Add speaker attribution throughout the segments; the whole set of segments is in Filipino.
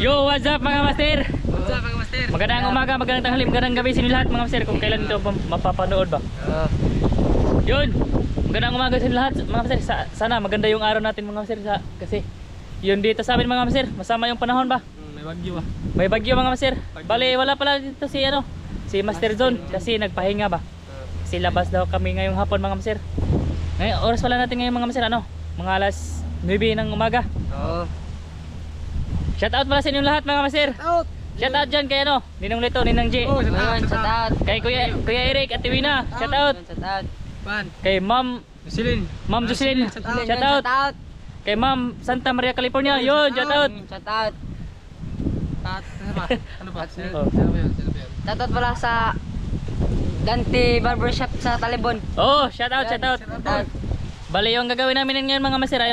Speaker 1: Yo, what's up mga master?
Speaker 2: What's up mga master?
Speaker 1: Magandang umaga, magandang tanghali, magandang gabi sa inyo lahat mga master. Kung kailan ito mapapanood ba? Yun, magandang umaga sa inyo lahat mga master. Sana maganda yung araw natin mga master, kasi yun dito sa amin mga master, masama yung panahon ba?
Speaker 2: May bagyo ah.
Speaker 1: May bagyo mga master. Bali wala pala dito si Master Zone kasi nagpahinga ba? Kasi labas daw kami ngayong hapon mga master. Ngayon oras pala natin ngayon mga master, mga alas 9 ng umaga.
Speaker 2: Oo.
Speaker 1: Shout out pala sa inyo lahat mga master. Shout out dyan kay Ninong Lito, Ninang J.
Speaker 2: Shout out.
Speaker 1: Kay Kuya Eric at Tiwina. Shout out.
Speaker 2: Pan.
Speaker 1: Kay Ma'am Jocelyn. Shout out. Kay Ma'am Santa Maria California. Yun, shout out.
Speaker 2: Shout out. Ano ba?
Speaker 1: Oh.
Speaker 2: Shout out pala sa Dante Barbershop sa Talibon.
Speaker 1: Oh, shout out. Bali yung gagawin namin ngayon mga master,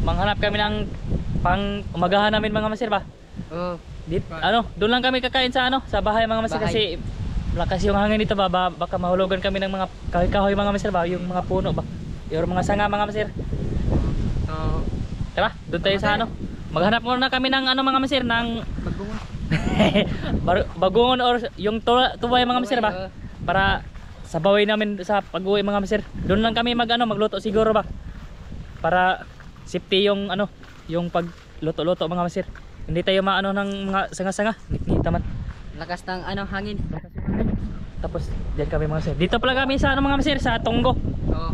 Speaker 1: manghanap kami ng pang umagahan namin mga master ba?
Speaker 2: Oo.
Speaker 1: Doon lang kami kakain sa sa bahay mga master kasi lakas yung hangin dito ba, baka mahulugan kami ng mga kahoy mga master ba, yung mga puno ba, yung mga sanga mga master.
Speaker 2: So,
Speaker 1: tara, doon tayo sa maghanap muna kami ng mga master ng bagungon or yung tuway mga master ba, para sabawin namin sa pag-uwi mga master. Doon lang kami magluto siguro ba, para safety yung yung pagluto-luto mga master. Hindi tayo maano ng mga sanga-sanga. Kita man.
Speaker 2: lakas ng hangin.
Speaker 1: Tapos diyan kami mga master. Dito pala kami sa mga master, sa Tonggo.
Speaker 2: Oo.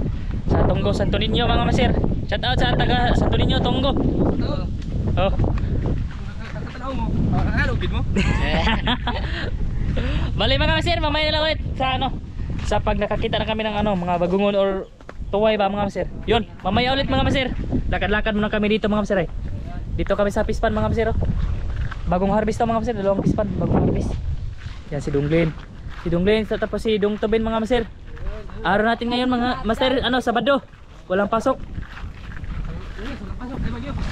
Speaker 1: Sa Tonggo, Santo Niño mga master. Shout out sa taga Santo Niño, Tonggo.
Speaker 2: Oo.
Speaker 1: Oh.
Speaker 2: Kakatanaw mo. Kakalugid mo.
Speaker 1: Bali mga master, mamaya na lang ulit sa sa pag nakakita na kami ng mga bagungon or tuway ba mga master. Yun, mamaya ulit mga master. Lakad-lakad muna kami dito mga master. Dito kami sa pispan mga master. Bagong harvest to mga master, dalawang pispan, bagong harvest. Yan si Dunglin. Tapos si Dung Tobin mga master. Araw natin ngayon mga master, Sabado. Walang pasok.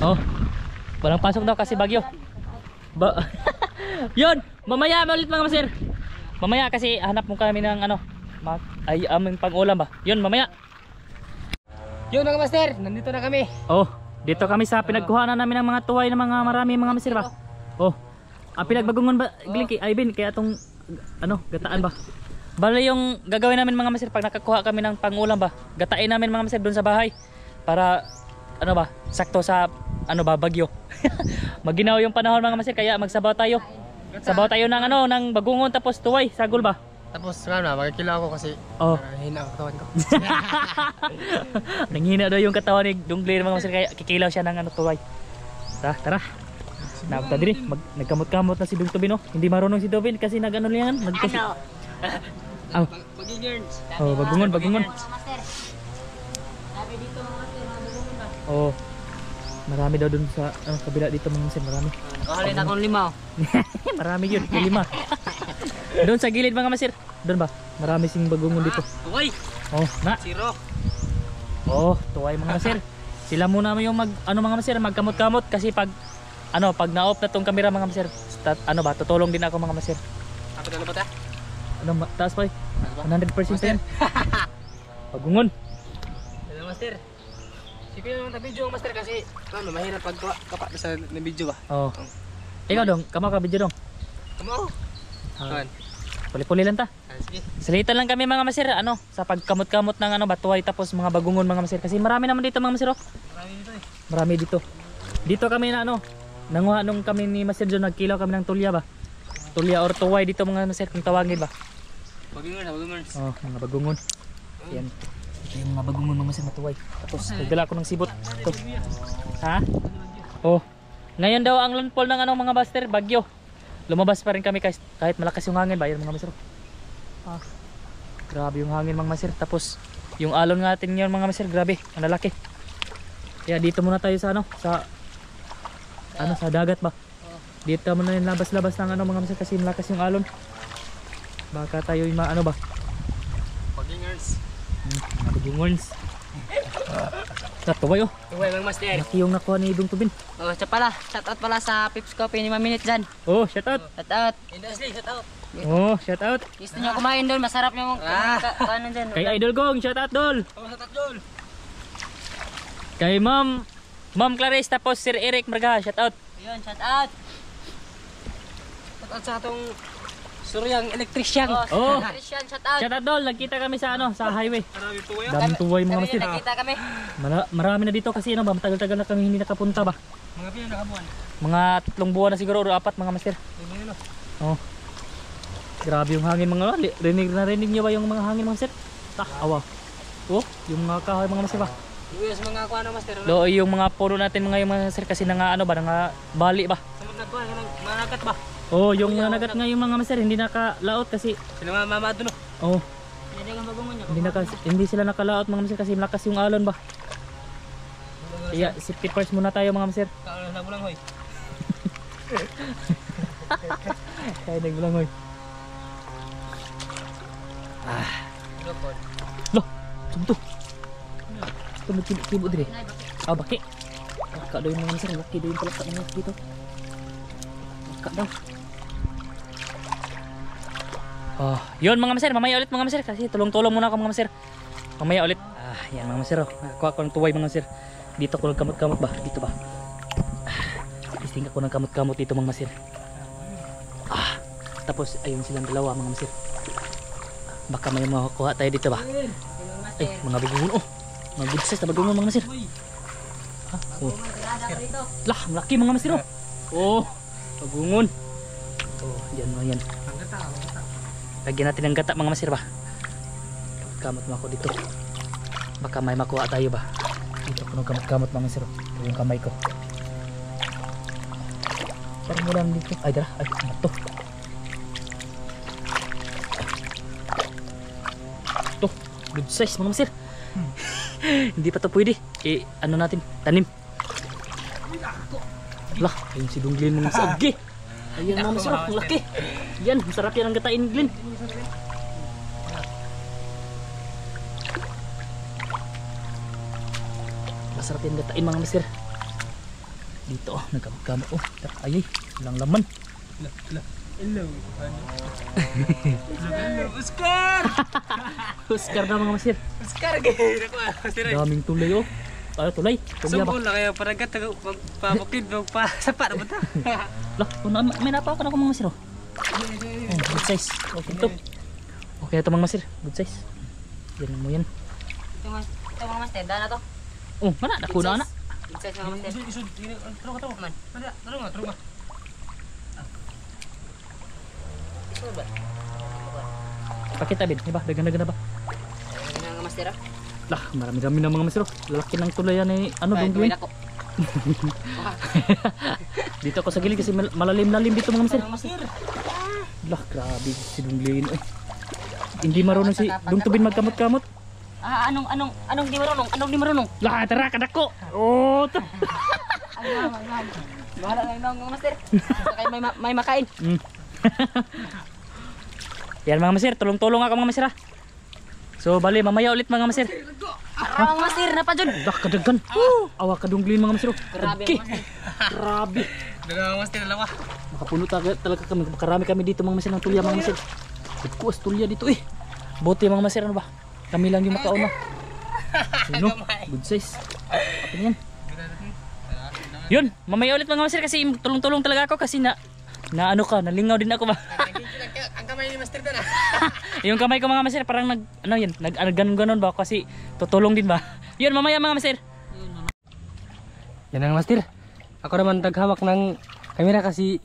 Speaker 1: Oh. Walang pasok daw kasi bagyo. Yun, mamaya ulit mga master. Mamaya kasi hanap mo kami ng aming pang-ulam ba. Yun, mamaya.
Speaker 2: Yun mga master, nandito na kami.
Speaker 1: Oh, dito kami sa pinagkuhanan namin ng mga tuway na mga marami mga master ba. Oh, ang pinagbagungon ba, Glinky, Ivan, kaya itong gataan ba. Bali yung gagawin namin mga master pag nakakuha kami ng pang-ulam ba, gatain namin mga master doon sa bahay para sakto sa bagyo. Maginaw yung panahon mga master, kaya magsabaw tayo. Sabaw tayo ng ng bagungon tapos tuway, sagol ba.
Speaker 2: Tapos magkikila ako kasi hina ang katawan ko.
Speaker 1: Nanghina daw yung katawan ni Dunglin mga master, kaya kikilaw siya ng tuway. Tara. Nagta din, nagkamot-kamot na si Dung Tobin. Hindi marunong si Tobin kasi nag-ano yan. Bagungon.
Speaker 2: Master. Sabi dito mga master, bagungon ba?
Speaker 1: Oh. Marami daw dun sa kabila dito mga master, marami.
Speaker 2: Kahalin akong 5.
Speaker 1: Marami yun, 5. Doon sa gilid mga master. Doon ba? Marami sing bagungon dito.
Speaker 2: Tuway.
Speaker 1: Oh,
Speaker 2: Zero.
Speaker 1: Oh, tuway mga master. Sila muna yung mga master, magkamot-kamot kasi pag na-off na tong camera mga master, tutulong din ako mga master.
Speaker 2: Apa ba ta?
Speaker 1: Taas pa 100% yan. Bagungon.
Speaker 2: Hello master. Sipin naman ta video master kasi mahirap pag kapak sa video ba.
Speaker 1: Oh. Ikaw dong, kamo ka video dong.
Speaker 2: Kamo.
Speaker 1: Puli-puli lang ta.
Speaker 2: Sige.
Speaker 1: Salitan lang kami mga master, sa pagkamot-kamot ng batuay tapos mga bagungon mga master kasi marami naman dito mga master.
Speaker 2: Marami dito eh.
Speaker 1: Marami dito. Dito kami na nanguha nung kami ni Master John, nagkilaw kami ng tulya ba. Tulya or tuway dito mga master kung tawagin ba.
Speaker 2: Bagungon.
Speaker 1: Oh, mga bagungon. Yan. Ito yung mga bagungon mga master, matuway. Tapos nagdala ko ng sibot. Ito. Ha? Oh. Ngayon daw ang landfall ng mga master, bagyo. Lumabas pa rin kami kahit malakas yung hangin ba, yan mga master. Grabe yung hangin mga master. Tapos yung alon natin ngayon mga master, grabe, ang lalaki. Kaya dito muna tayo sa sa dagat ba. Dito muna yung labas-labas ng mga master kasi malakas yung alon. Baka tayo yung ba.
Speaker 2: Bagingers.
Speaker 1: Mga bagingers. Tuway
Speaker 2: Tuway mga master.
Speaker 1: Laki yung nakuha ni Dung Tobin.
Speaker 2: Oh, shout out pala sa Pips Coffee ni Maminit dyan.
Speaker 1: Oh, shout out.
Speaker 2: Shout out. Industry, shout out.
Speaker 1: Oh, shout out.
Speaker 2: Gusto nyo kumain doon, masarap yung kanan dyan.
Speaker 1: Kay Idol Gong, shout out dol.
Speaker 2: Shout out dol.
Speaker 1: Kay Ma'am Clarice tapos Sir Eric Marga, shout out.
Speaker 2: Ayun, shout out. At sa atong suryang electrician.
Speaker 1: Oh.
Speaker 3: Christian, shout out.
Speaker 1: Shout out dol, nagkita kami sa ano, sa highway.
Speaker 2: Marami tuwa yan.
Speaker 1: Daming tuway mga master.
Speaker 3: Nakita kami.
Speaker 1: Marami na dito kasi ano ba, matagal-tagal na kami hindi nakapunta ba.
Speaker 2: Mga pila nakabuan.
Speaker 1: Mga 3 buwan na siguro o 4 mga master.
Speaker 2: Ano?
Speaker 1: Oh. Grabe yung hangin mga rinig niyo ba yung mga hangin mga master? Awa. Oh, yung mga kahoy mga master ba.
Speaker 2: Yes, mga kuha na master.
Speaker 1: Do yung mga puno natin mga yung mga master kasi nga ano ba, nga bali ba.
Speaker 2: Samot nagkuha ng managat ba?
Speaker 1: Oh, yung nagat nga yung mga master hindi nakalaot kasi
Speaker 2: Sila mama doon.
Speaker 1: oh,
Speaker 3: Hindi ka magungon niya.
Speaker 1: hindi sila nakalaot mga master kasi malakas yung alon ba. Kaya safety first muna tayo mga master.
Speaker 2: Kaano na bulang hoy.
Speaker 1: Kaya nagbulang hoy.
Speaker 2: Lopon.
Speaker 1: Loh, sumto. Ito kibo dire. Ah, baki. Baka daw yung mga master, laki daw yung palaka mga dito. Baka daw. Oh, yun mga master, mamaya ulit mga master kasi tulong-tulong muna ako mga master. Mamaya ulit. Ah, yan mga master. Kuha ko ng tuway mga master. Dito ko nagkamot-kamot ba? Dito ba? Isting ako ng kamot-kamot dito mga master. Ah, tapos ayun silang dalawa mga master. Baka may makuha tayo dito ba? Ay, mga bagungon oh. Mga good size na bagungon mga master. Ha? Oh. Lah, laki mga master oh. Oh, bagungon. Oh, yan mga yan. Lagyan natin ng gata mga master ba? Kamot mo ako dito. Baka may makuha tayo ba? Dito ako ng kamot-kamot mga master. Ito yung kamay ko. Parang mo lang dito. Ay, dara. Ay, ano to? Ito, good size mga master. Hindi pa to pwede. Ano natin? Tanim. Lah, ayun si Dong Glenn mga master. Agi! Ayan mga master, ang laki. Yan, masarap yan ang gatain Glenn. Masarap yan gatain mga master. Dito oh, nagkamot-kamot oh. Ayay, walang laman.
Speaker 2: Hello. Hello, Oscar!
Speaker 1: Oscar na mga master.
Speaker 2: Oscar gay. Nako, master.
Speaker 1: Daming tulay oh. Ano tulay? Tulay ba?
Speaker 2: Sumbol na kayo paragat pabukid pa sapa na ba ta?
Speaker 1: Lah, may napaw ka na ko mga master oh. Oh, good size. Okay to. Okay na to mga master. Good size. Yan mo yan.
Speaker 3: Ito mga master, daan na to.
Speaker 1: Oh, mana? Dako na na.
Speaker 3: Good size mga master.
Speaker 2: Isud, taro ka to. Man. Taro nga.
Speaker 3: Isud ba?
Speaker 1: Pakita bin, di ba? Dagan-dagan na ba?
Speaker 3: Ano nga master ah?
Speaker 1: Lah, marami-rami na mga master oh. Lalaki ng tulayan eh. Ano Dong Glenn?
Speaker 3: Ako.
Speaker 1: Dito ako sa gilid kasi malalim-lalim dito mga master.
Speaker 3: Mga master.
Speaker 1: Lah, grabe si Dong Glenn eh. Hindi marunong si Dong Tubin magkamot-kamot.
Speaker 3: Ah, anong di marunong? Anong di marunong?
Speaker 1: Lah, tara kadako. Oh, to.
Speaker 3: Bahala na yung mga master. Basta kayo may makain.
Speaker 1: Yan mga master, tulong-tulong ako mga master ha. So bali mamaya ulit mga master.
Speaker 3: Arang master na pa dyan.
Speaker 1: Dah kadagan. Awa ka Dong Glenn mga master.
Speaker 3: Grabe
Speaker 1: Okay.
Speaker 3: mga master.
Speaker 1: Grabe.
Speaker 2: Dagang master dalawa.
Speaker 1: Makapuno talaga kami. Makarami kami dito mga master ng tulya mga master. Kuwas tulya dito eh. Bote mga master ano ba? Kami lang yung makauna. Sino? Good size. Apa yan? Yun, mamaya ulit mga master kasi tulong-tulong talaga ako kasi na ano ka, nalingaw din ako ba?
Speaker 2: Ang kamay ni master doon ah.
Speaker 1: Yung kamay ko mga master parang ganon ba kasi tutulong din ba? Yun mamaya mga master.
Speaker 2: Yan ang master. Ako naman taghawak ng kamera kasi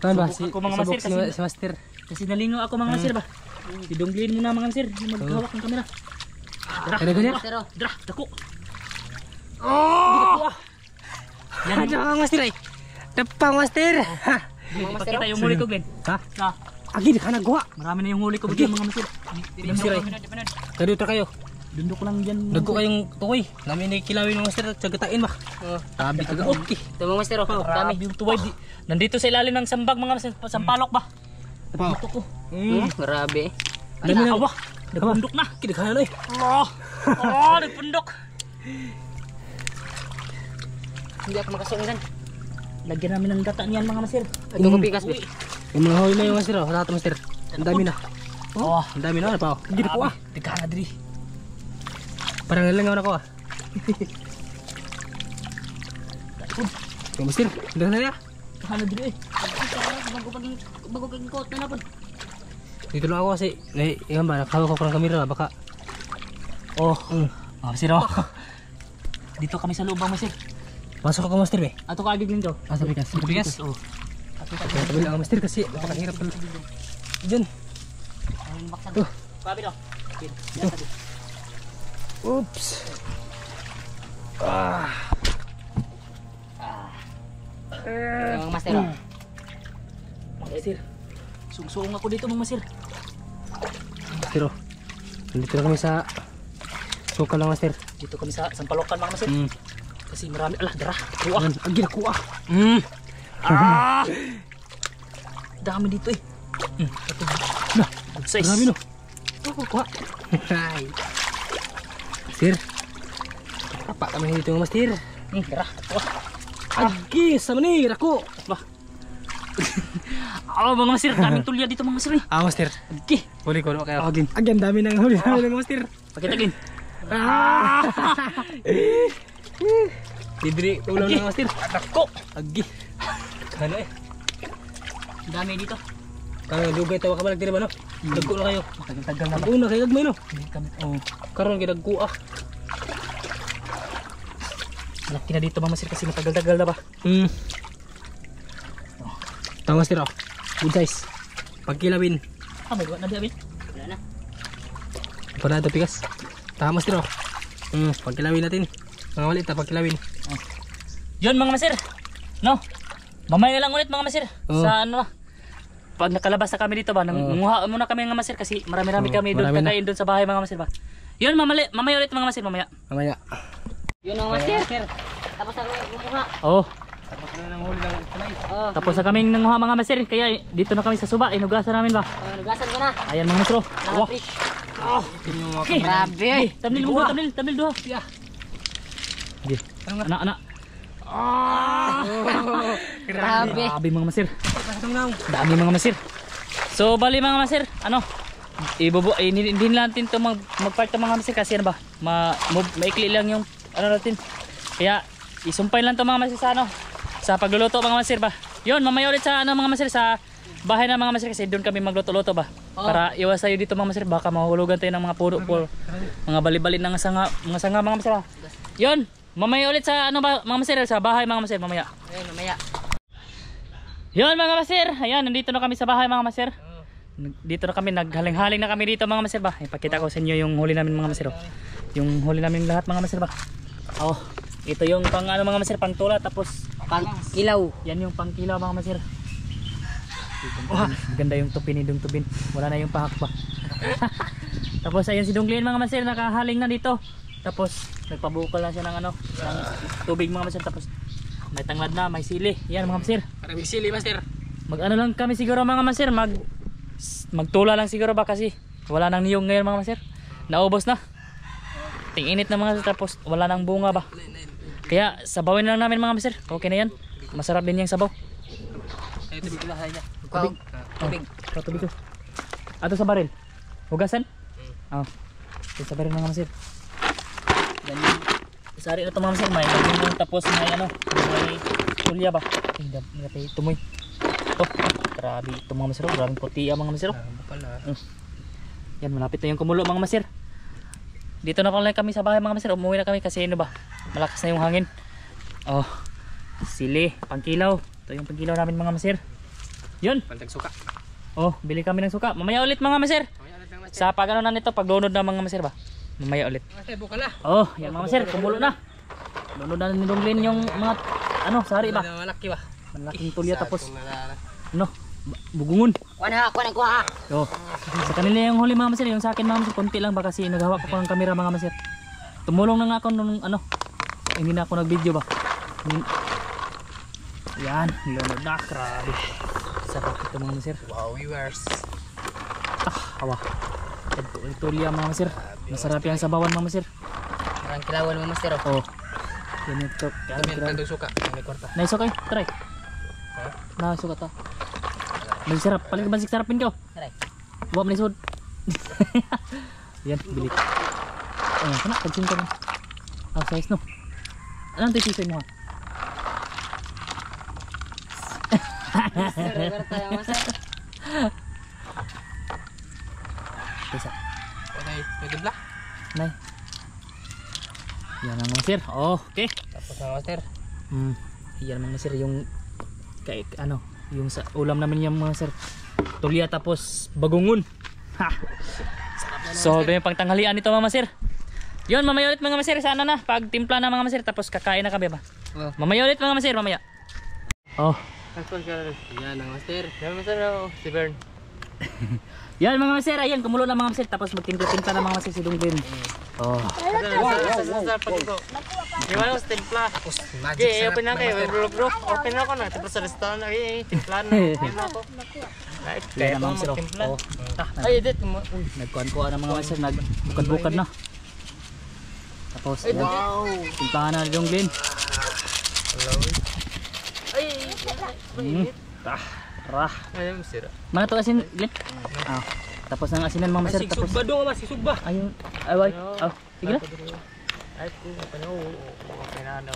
Speaker 2: ano ba si
Speaker 1: Subok ako, mga master, kasi-
Speaker 2: si master.
Speaker 1: Kasi nalingaw ako mga master ba? Idong Glenn muna mga master, yung maghawak ng kamera.
Speaker 2: Ano ganyan?
Speaker 3: Master oh.
Speaker 1: Dra, dako.
Speaker 2: Oh!
Speaker 1: Yan,
Speaker 2: Ano ang master ay? Dapang master. Ha.
Speaker 3: Mga master
Speaker 1: pakita
Speaker 3: oh.
Speaker 1: yung huli ko Glenn.
Speaker 2: Ha?
Speaker 1: Na,
Speaker 2: Agi di ka nagawa.
Speaker 1: marami na yung huli ko dyan mga master.
Speaker 2: Master ay. Kaduta kayo.
Speaker 1: Dundok lang dyan.
Speaker 2: Nagko kayong tukoy. Namin ni kilawin ng master at sagatain ba? Tabi ka okay.
Speaker 3: Ito mga master oh. Dami.
Speaker 1: Grabe yung tuway. Nandito sa ilalim ng sambag mga master. Sampalok ba?
Speaker 2: Pa.
Speaker 1: Ito ko.
Speaker 3: Grabe.
Speaker 1: Ay,
Speaker 2: Dami na.
Speaker 1: awa. Nagpundok na.
Speaker 2: Kidaghan na eh.
Speaker 1: Nagpundok.
Speaker 3: Hindi ako makasungan.
Speaker 1: Lagyan namin ng gata niyan mga master.
Speaker 3: Ito ko pikas be.
Speaker 2: Yung mga huli na yung master oh. Lahat master. Ang dami na.
Speaker 1: Oh,
Speaker 2: Ang dami na. Ano pa? Hindi na po ah.
Speaker 1: Tika na diri.
Speaker 2: Parang nalangaw na ko ah. Yung master. Daghan na niya.
Speaker 1: Tika na diri.
Speaker 3: bago kang coat na napon.
Speaker 2: Dito lang ako kasi, yan ba, nakahawak ako ng kamera, baka.
Speaker 1: Oh, mga masir oh. Dito kami sa loob mga masir.
Speaker 2: Pasok ako master eh.
Speaker 1: Ato ka agigling daw.
Speaker 2: Sa bigas. Sa bigas?
Speaker 1: Oh.
Speaker 2: Kaya tabi lang master kasi napakahirap pala. Diyan.
Speaker 3: Ayun baksan.
Speaker 1: Kabi daw.
Speaker 2: Oops.
Speaker 3: Yung master oh.
Speaker 1: Mga masir. Sungsuong ako dito mga masir.
Speaker 2: Master oh. Nandito na kami sa suka lang master.
Speaker 1: Dito kami sa Sampalokan mga masir. Kasi marami, alah, dara. Kuha.
Speaker 2: Agi na kuha.
Speaker 1: Dami dito eh. Nah, good size.
Speaker 2: Marami no. Kuha. Hay. Master. Apa kami dito mga master?
Speaker 1: Dara. Kuha.
Speaker 2: Agi sa manir ako.
Speaker 1: Bah. Oh, mga masir, daming tulya dito mga masir eh.
Speaker 2: Master.
Speaker 1: Okay.
Speaker 2: Huli ko kayo.
Speaker 1: Agin.
Speaker 2: Agi ang dami ng huli ng master.
Speaker 1: Pakita gin.
Speaker 2: Didiri ulam ng master.
Speaker 1: Nako.
Speaker 2: Agi. Ano eh?
Speaker 1: Dami dito.
Speaker 2: Kaya dugay tawa ka ba nagtiri ba no? Dagko na kayo.
Speaker 1: Tagal-tagal na ba?
Speaker 2: Una kayo gagmay no?
Speaker 1: Kami. Oh.
Speaker 2: Karon gidagko ah.
Speaker 1: Laki na dito mga masir kasi matagal-tagal na ba?
Speaker 2: Tama master oh. Good size. Pagkilawin.
Speaker 1: May duwa na di abin.
Speaker 3: Wala na.
Speaker 2: Para ito pikas. Tama master oh. Pagkilawin natin. Mga walit na pagkilawin.
Speaker 1: Yun mga masir. No. Mamaya lang ulit mga masir. Sa ano pag nakalabas na kami dito ba, nanguha muna kami mga masir kasi marami-rami kami doon kakain doon sa bahay mga masir ba. Yun mamaya ulit mga masir mamaya.
Speaker 2: Mamaya.
Speaker 3: Yun ang master. Tapos ako kumuha.
Speaker 1: Oh.
Speaker 2: Tapos na nang huli ng kanay.
Speaker 3: Oh.
Speaker 1: Tapos na kaming nanguha mga masir kaya dito na kami sa suba, inugasan namin ba.
Speaker 3: Nugasan ko na.
Speaker 1: Ayan mga masir. Wow.
Speaker 3: Naka-fish.
Speaker 2: Tingnan mo
Speaker 1: Okay.
Speaker 3: Grabe.
Speaker 1: Thumbnail mo, thumbnail duha.
Speaker 2: Yeah.
Speaker 1: Okay. Ana.
Speaker 3: Grabe.
Speaker 1: Grabe mga masir.
Speaker 2: Pasok na.
Speaker 1: Dami mga masir. So bali mga masir, ano? Hindi natin to mag-part ng mga masir kasi ano ba? Maikli lang yung ano natin. Kaya isumpay lang to mga masir sa ano? Sa pagluluto mga masir ba. Yun, mamaya ulit sa ano mga masir sa bahay ng mga masir kasi doon kami magluto-luto ba. Para iwas tayo dito mga masir baka mahulugan tayo ng mga puro mga bali-bali ng mga sanga mga masir. Yun, mamaya ulit sa ano ba mga masir sa bahay mga masir mamaya.
Speaker 3: Ayun, mamaya.
Speaker 1: Yun mga masir, ayan nandito na kami sa bahay mga masir. Dito na kami, naghaling-haling na kami dito mga masir ba. Ipakita ko sa inyo yung huli namin mga masir. Yung huli namin lahat mga masir ba. Oh, ito yung pang ano mga masir, pang tula tapos
Speaker 3: Pang kilaw.
Speaker 1: yan yung pang kilaw mga masir. Ganda yung tubin ni Dung Tubin. Wala na yung pahak ba. Tapos ayun si Dunglin mga masir, nakahaling na dito. Tapos nagpabukal na siya ng ano, ng tubig mga masir. Tapos may tanglad na, may sili. Yan mga masir.
Speaker 2: Maraming sili master.
Speaker 1: Mag ano lang kami siguro mga masir, magtula lang siguro ba kasi wala nang niyong ngayon mga masir. Naubos na. Ting-init na mga masir tapos wala nang bunga ba. Kaya sabawin lang namin mga masir. Okay na yan. Masarap din yung sabaw.
Speaker 2: Ay tubig lang niya.
Speaker 3: Tubig. Tubig.
Speaker 1: Tubig ko. Ato sa baril. Hugasan? Oo. Sa baril mga masir. Ganyan. Isari na ito mga masir. May lagyan tapos may ano. May tulya ba. May tumoy. Oh, grabe ito mga masir. Grabe puti ang mga masir. Yan, malapit na yung kumulo mga masir. Dito na pala kami sa bahay mga masir. Umuwi na kami kasi ano ba, malakas na yung hangin. Oh, sili, pangkilaw. Ito yung pangkilaw namin mga masir. Yun.
Speaker 2: Pantag suka.
Speaker 1: Oh, bili kami ng suka. Mamaya ulit mga masir. Sa pag-ano na nito, pag-download na mga masir ba. Mamaya ulit.
Speaker 2: Master buka na.
Speaker 1: Oh, yan mga masir, kumulo na. Download na ni Donglin yung mga ano, sari ba.
Speaker 2: Malaki ba?
Speaker 1: Malaking tulya tapos ano, bugungon.
Speaker 3: Kuha na, kuha na, kuha.
Speaker 1: Oh, sa kanila yung huli mga masir, yung sa akin mga masir, konti lang ba kasi naghawak ko ng kamera mga masir. Tumulong na nga ako nung ano, hindi na ako nag-video ba. Yan, lunod na, grabe. Sarap ito mga masir.
Speaker 2: Wow, viewers.
Speaker 1: Hawa. Tulya mga masir. Masarap yung sabawan mga masir.
Speaker 3: Parang kilawan mo master.
Speaker 1: Oh. Yan ito.
Speaker 2: Pantag suka. May kwarta.
Speaker 1: Nice okay, try. Nasuka ta. Masarap, paling basik sarapin ko.
Speaker 3: Try.
Speaker 1: Huwag na isod. Yan, bilik. Oh, kana kancing ka. Ah, size no. Anong tisisoy mo ha?
Speaker 3: Master, agar tayo master.
Speaker 1: Bisa.
Speaker 2: Okay, may dubla.
Speaker 1: Nay. Yan ang mga sir. Oh, okay.
Speaker 2: Tapos na master.
Speaker 1: Yan mga sir yung kay ano, yung sa ulam namin yung mga sir. Tulya tapos bagungon. Ha. So, may pangtanghalian nito mga sir. Yun, mamaya ulit mga sir. Sana na pag timpla na mga sir tapos kakain na kami ba.
Speaker 2: Oh.
Speaker 1: Mamaya ulit mga sir, mamaya. Oh.
Speaker 2: Tapos ka rin. Yan ang master. Yan master ako. Si Bern.
Speaker 1: Yan mga sir, ayan kumulo na mga sir tapos magtimpla na mga sir si Dunglin. Oh.
Speaker 2: Sarap pag ito. Iwan ko sa timpla. Okay, open na kayo. Bro. Open na ako na. Tapos sa restaurant. Ay, timpla na. Timpla ako.
Speaker 1: Kaya na mga sir. Oh.
Speaker 2: Ay, edit.
Speaker 1: Nagkuhan-kuhan na mga sir, nagbukad-bukad na. Tapos, wow. Timplahan na ni Dunglin.
Speaker 2: Ay,
Speaker 1: Rah.
Speaker 2: ay, masira.
Speaker 1: Mana to asin, Glenn? Ah. Tapos nang asinan mga sir tapos.
Speaker 2: Sugba doon, si Sugba.
Speaker 1: Ayun. Ay, wait. Oh, sige na.
Speaker 2: Ay, kung ano, okay na ano.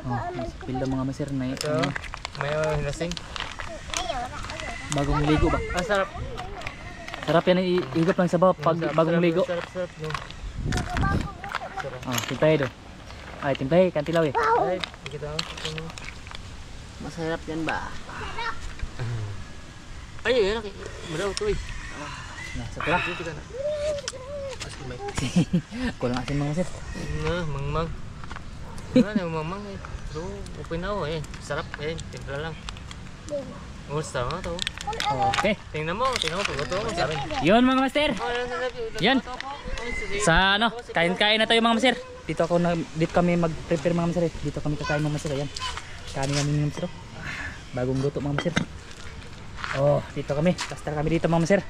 Speaker 1: Oh, pilda mga masir na
Speaker 2: Ito, may hinasing.
Speaker 1: bagong ligo ba?
Speaker 2: Ah, sarap.
Speaker 1: Sarap yan ihigop lang sa bawah pag bagong ligo.
Speaker 2: Sarap, no.
Speaker 1: Oh, timplahe do. Ay, timplahe, kantilaw eh.
Speaker 2: Ay, kita mo.
Speaker 3: Masarap yan ba?
Speaker 2: Ay, yun, madaw to eh.
Speaker 1: Nah, setelah
Speaker 2: Dito ka na. Mas kumay.
Speaker 1: kulang asin mga sir.
Speaker 2: Mangmang. Ano, mangmang eh. Pero, okay na ako eh. Sarap eh, timpla lang. Gusto mo to.
Speaker 1: Okay.
Speaker 2: Tingnan mo, pagluto mo sa amin.
Speaker 1: Yun mga master. Yan. Sa ano, kain-kain na tayo mga master. Dito kami mag-prepare mga master. Dito kami kakain mga master. Ayan. Kanin namin mga master. Bagong luto mga master. Oh, dito kami. Kastar kami dito mga master.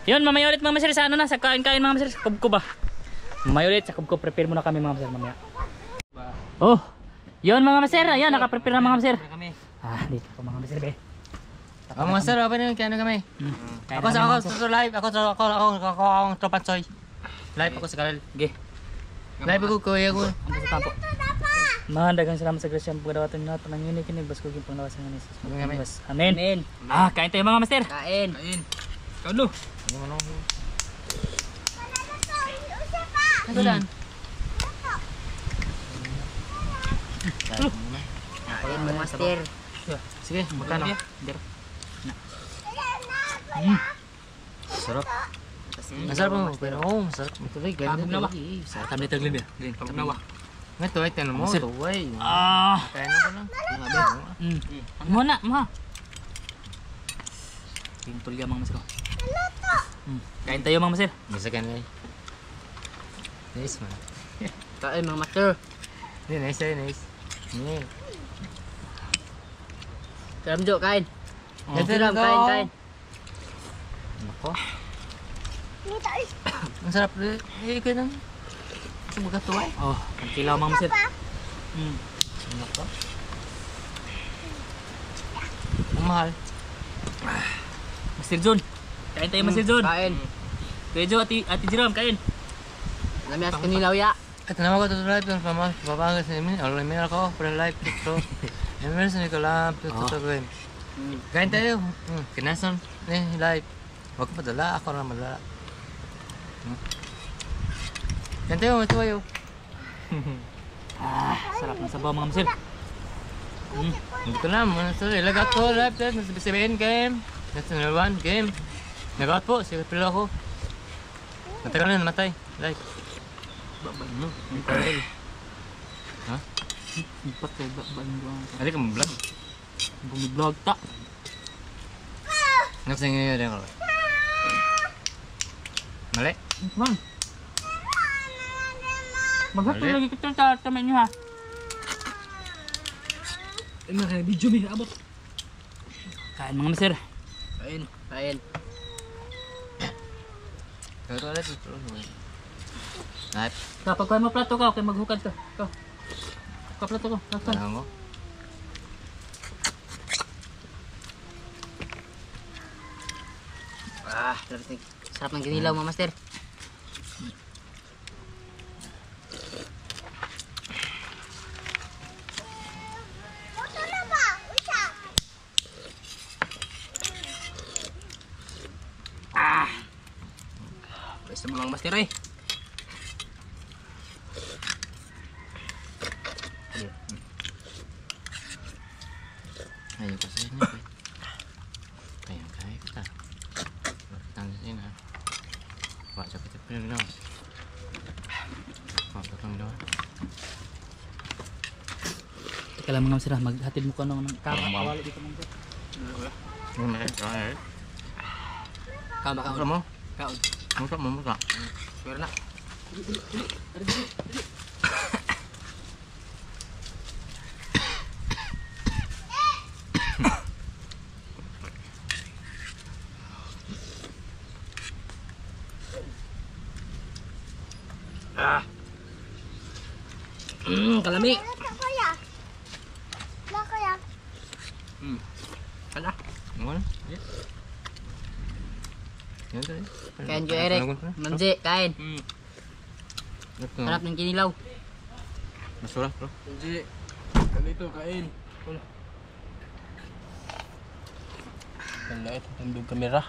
Speaker 1: Yun, mamaya ulit mga master sa ano na, sa kain-kain mga master. Sa kubko ba? Mamaya ulit sa kubko, prepare muna kami mga master mamaya. Oh, yun mga master. Ayan, naka-prepare na mga master. Ah, dito ko mga master be.
Speaker 2: Mga sir, open na kaya na kami. Ako sa live, ako ang tropan soy. Live ako sa kanal.
Speaker 1: Okay.
Speaker 2: Live ako kuya ko.
Speaker 1: Ando sa tampo. Mga dagang salamat sa grasya ang pagdawatan nyo. Tanang yun ikinig. Basko yung panglawasan ng Jesus. Amen.
Speaker 3: Amen.
Speaker 1: Ah, kain tayo mga master.
Speaker 3: Kain.
Speaker 2: Ikaw do. Ano?
Speaker 3: Ano dan? Kain mo master.
Speaker 2: Sige, magkano? Sarap. Masarap mo, pero masarap. Ito ay ganda.
Speaker 1: Nawa. Sarap kami taglin dia. Nawa.
Speaker 2: Ito ay tanong mo. Ito ay.
Speaker 1: Ah.
Speaker 2: Kaya na ko lang.
Speaker 1: Mo na, mo. Pintol ya mga master. Kain tayo mga master.
Speaker 2: Bisa kan ay. Nice man.
Speaker 3: Kain mga master.
Speaker 2: Nice. Ni.
Speaker 3: Karamjo kain.
Speaker 2: Ito
Speaker 3: Ram kain.
Speaker 2: Nako. Ang sarap rin. Ikaw nang. Sumagat to ay.
Speaker 1: Oh, ang kilaw mga master.
Speaker 2: Nako. Ang mahal.
Speaker 1: Master John. Kain tayo Master John.
Speaker 3: Kain.
Speaker 1: Kuya Jo, ati Jerome, kain.
Speaker 3: Lamias kanilaw ya.
Speaker 2: At naman ko ito live yung papangas namin. Alay may ako para live ito. Emerson ni Kalam ito ko. Kain tayo. Kinason live. Wag pa dala ako na madala. Kain tayo ito ayo.
Speaker 1: Ah, sarap ng sabaw mga master.
Speaker 2: Ito na mo sa ilagat ko live test sa BCBN game. National 1 game. Nagat po si pila ako. Matagal na namatay. Live. Ha?
Speaker 1: Ipat kayo ba yung
Speaker 2: Hindi ka mag-vlog.
Speaker 1: bumi-vlog ta.
Speaker 2: Nagsing nyo din ako. Mali.
Speaker 1: Man. Maghato lagi kita sa tamen niyo ha. Ano kaya video mi abot. Kain mga master.
Speaker 3: Kain.
Speaker 2: Pero ulit ito. Live.
Speaker 1: Kapag kuha mo plato ka, okay maghukad ka. Ikaw. Plato ko. Plato.
Speaker 2: Alam mo?
Speaker 3: Sarap ng kinilaw mga master.
Speaker 4: sa mga master eh.
Speaker 2: Ayo kasi niya. Ayo kaya kita. Tang sini na. Wah, cepet pindah dong. Wah, potong dong.
Speaker 1: Teka lang mga masir, maghatid mo ko ng kawali dito mga sir.
Speaker 2: Ini terakhir.
Speaker 4: Kaon ba kaon?
Speaker 2: Kamu?
Speaker 4: Kaon.
Speaker 2: Musa.
Speaker 4: Sure na. Kalami. Kada.
Speaker 2: Mana? Yan tadi.
Speaker 3: Kain Jo Eric. Manzi, kain. Harap ng kinilaw.
Speaker 2: Masuk bro.
Speaker 4: Hindi. Kalito kain. Ulo. Kalait tandog kamera.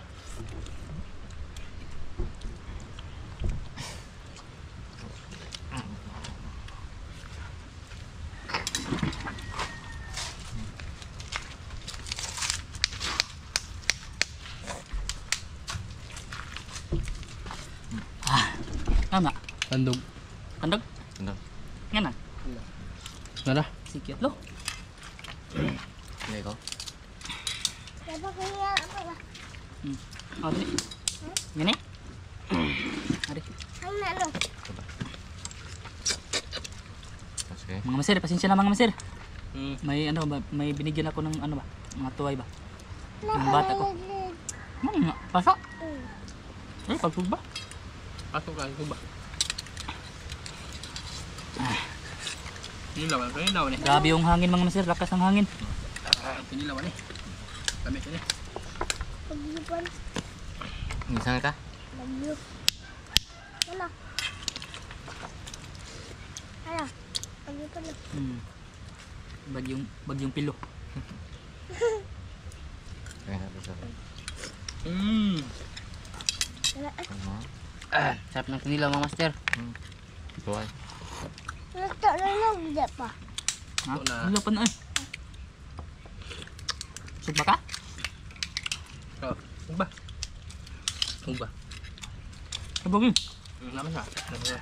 Speaker 1: Tama.
Speaker 4: Tandog.
Speaker 1: Tandog.
Speaker 2: Tandog.
Speaker 1: Nga na.
Speaker 4: Nara.
Speaker 1: Sikit lo.
Speaker 2: Ini kau.
Speaker 1: Oh, dali. Yan eh. Ari.
Speaker 2: Oke.
Speaker 1: Mga masir, pasensya na mga masir. May ano ba, may binigyan ako ng ano ba, mga tuway ba. Yung bata ko. Pasok. Pasok ba?
Speaker 4: Pasok ka ito ba? Pinilawan eh.
Speaker 1: Grabe yung hangin mga masir, lakas ng hangin.
Speaker 4: Pinilawan eh. Kami sini.
Speaker 2: Misalnya kah?
Speaker 1: Bagyong pilo.
Speaker 2: Nggak bisa.
Speaker 3: Sarap ng kinilaw mga master.
Speaker 2: Tuai.
Speaker 1: Ha?
Speaker 4: Ito na.
Speaker 1: Ano pa na eh? Sugba ka?
Speaker 4: Oh, Ugba. Ugba.
Speaker 1: Kabogin.
Speaker 4: Naman siya.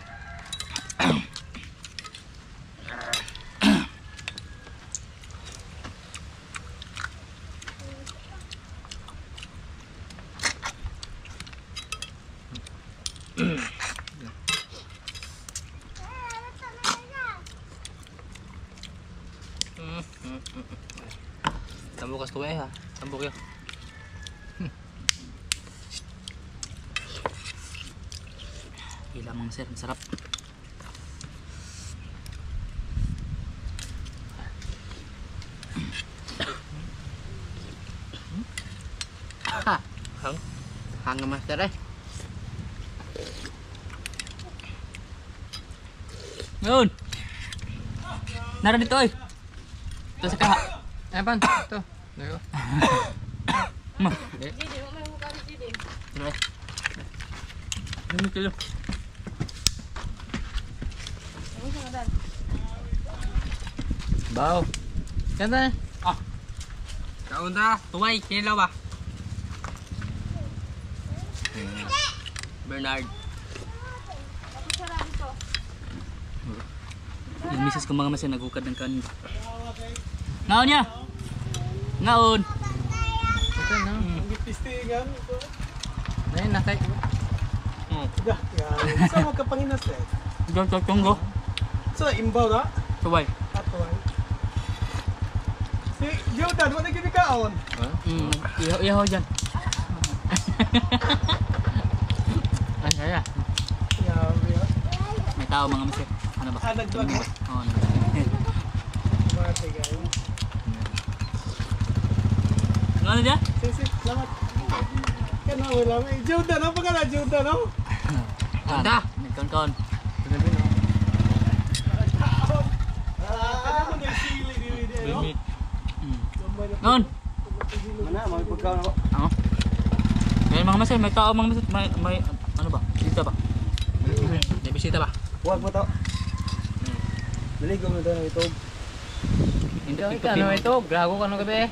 Speaker 4: Tambok kas tuwe ha. Tambok yo.
Speaker 1: Gila mga masir, masarap.
Speaker 3: Hang master eh.
Speaker 1: Ngayon. Nara dito ay. Ito sa kaha.
Speaker 2: Pan, tuh. Nih kau.
Speaker 1: Ma.
Speaker 3: Sino eh?
Speaker 1: Ano kilo?
Speaker 2: Bau. Kan tadi?
Speaker 4: Kaon ta, tuway, kinilaw ba? Bernard.
Speaker 1: Yung misis ko mga masir, nagukad ng kanin. Ngaon niya! Ngaon!
Speaker 2: Ito na.
Speaker 5: Pistingan.
Speaker 2: Nih nakay.
Speaker 5: Sa mga kapanginas eh.
Speaker 1: Tunggo.
Speaker 5: So, imbaw na?
Speaker 1: Tuway.
Speaker 5: Atoy. Si Jordan, wala gini kaon.
Speaker 1: Ihaw dyan.
Speaker 2: Ay, saya.
Speaker 5: Yabi.
Speaker 1: May tao mga masir. Ano ba?
Speaker 5: Nagtuwag mo.
Speaker 1: Oo,
Speaker 5: Mati guys.
Speaker 1: ano dyan?
Speaker 5: Sisi, salamat. Kana wala may Jordan, apa ka na Jordan, no?
Speaker 1: Ganda! Nagkaon-kaon.
Speaker 5: Ano mo na sili dili no?
Speaker 1: Ngaon!
Speaker 5: Mana may pagkaon ako.
Speaker 1: Ano? Ngayon mga masir, may tao mga masir. May Ano ba? Dito ba?
Speaker 4: May bisita ba?
Speaker 5: Huwag mo to. Naligaw na tayo ng itog.
Speaker 1: Hindi
Speaker 2: Ikaw ka ano ito? Grago ka no gabi.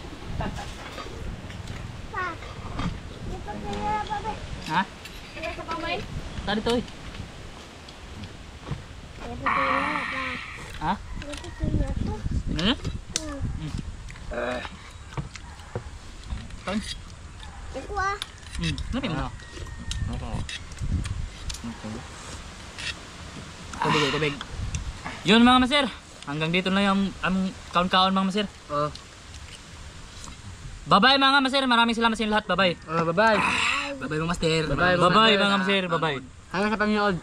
Speaker 1: Ha? Tadi to eh. Ha? Ano? Ton? Lapit mo na. Tubig, tubig. Yun mga masir. Hanggang dito na yung kaon-kaon mga masir. Bye-bye mga masir. Maraming salamat sa inyo lahat. Bye-bye.
Speaker 4: Bye-bye. Bye-bye mga master.
Speaker 1: Bye-bye mga masir. Bye-bye.
Speaker 4: Hanggang sa panginood.